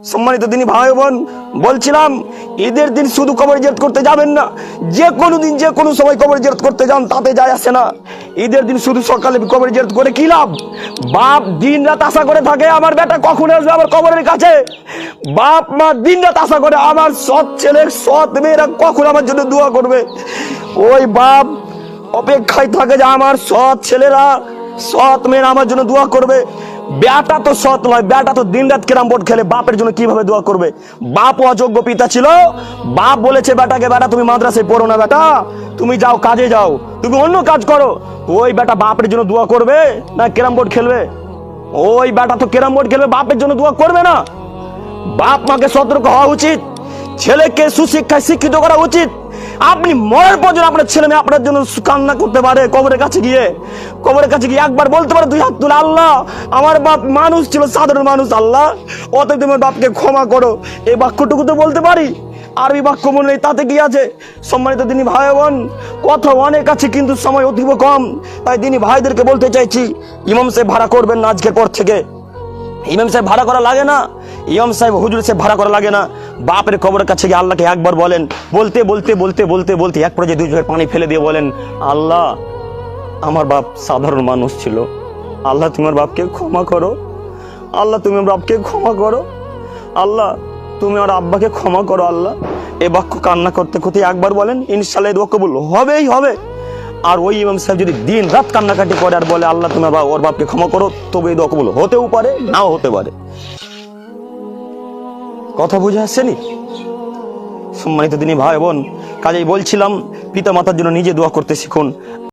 সম্মানিত দিনী ভাই বোন, বলছিলাম ঈদের দিন শুধু কবর জিয়ারত করতে যাবেন না, যে কোনো দিন যে কোনো সময় কবর জিয়ারত করতে যান, তাতে যায় আসে না। ঈদের দিন শুধু সকালে কবর জিয়ারত করে কি লাভ? বাপ দিন রাত আশা করে থাকে আমার বেটা কখন আসবে আমার কবরের কাছে। বাপ মা দিন রাত আশা করে আমার সৎ ছেলে সৎ মেয়েরা কখন আমার জন্য দোয়া করবে। ওই বাপ অপেক্ষায় থাকে যে আমার সৎ ছেলেরা সৎ মেয়েরা আমার জন্য দোয়া করবে। বেটা তো সৎ নয়, বেটা তো দিন রাত ক্যারাম বোর্ড খেলে, বাপের জন্য কিভাবে দোয়া করবে? বাপ অযোগ্য পিতা ছিল। বাপ বলেছে বেটাকে, বেটা তুমি মাদ্রাসায় পড়ো না, বেটা তুমি যাও কাজে যাও, তুমি অন্য কাজ করো। ওই বেটা বাপের জন্য দোয়া করবে না ক্যারাম বোর্ড খেলবে? ওই বেটা তো ক্যারাম বোর্ড খেলবে, বাপের জন্য দোয়া করবে না। বাপ মাকে সতর্ক হওয়া উচিত, ছেলেকে সুশিক্ষায় শিক্ষিত করা উচিত। আপনি মরার পর যেন আপনার ছেলে মেয়ে আপনার জন্য কান্না করতে পারে, কবরের কাছে গিয়ে একবার বলতে পারে দুই হাত তুলে, আল্লাহ আমার বাপ মানুষ ছিল, সাধারণ মানুষ, আল্লাহ অতএব তোমার বাপকে ক্ষমা করো। এই বাক্যটুকু তো বলতে পারি, আরবি বাক্য মনে নেই, তাতে কি আছে? সম্মানিত দিনী ভাই বোন, কথা অনেক আছে কিন্তু সময় অতীব কম, তাই দিনী ভাইদেরকে বলতে চাইছি, ইমাম সাহেব ভাড়া করবেন না আজকের পর থেকে। ইমাম সাহেব ভাড়া করা লাগে না, ইমাম সাহেব হুজুর সাহেব ভাড়া করা লাগে না। বাপের কবরের কাছে গিয়ে আল্লাহকে একবার বলেন, বলতে বলতে বলতে বলতে বলতে এক পর্যায়ে দুই চোখের পানি ফেলে দিয়ে বলেন, আল্লাহ আমার বাপ সাধারণ মানুষ ছিল, আল্লাহ তোমার বাপকে ক্ষমা করো, আল্লাহ তুমি আমার বাপকে ক্ষমা করো, আল্লাহ তুমি আমার আব্বাকে ক্ষমা করো। আল্লাহ এ বাক্য কান্না করতে করতে একবার বলেন, ইনশাআল্লাহ এই দোয়া কবুল হবেই হবে। আর ওই ইমাম সাহেব যদি দিন রাত কান্নাকাটি করে আর বলে আল্লাহ তোমার ওর বাপকে ক্ষমা করো, তবে এই দোয়া কবুল হতেও পারে, নাও হতে পারে। কথা বুঝে আসছেনি? সম্মানিত দিনী ভাই বোন, কাজেই বলছিলাম পিতা মাতার জন্য নিজে দোয়া করতে শিখুন।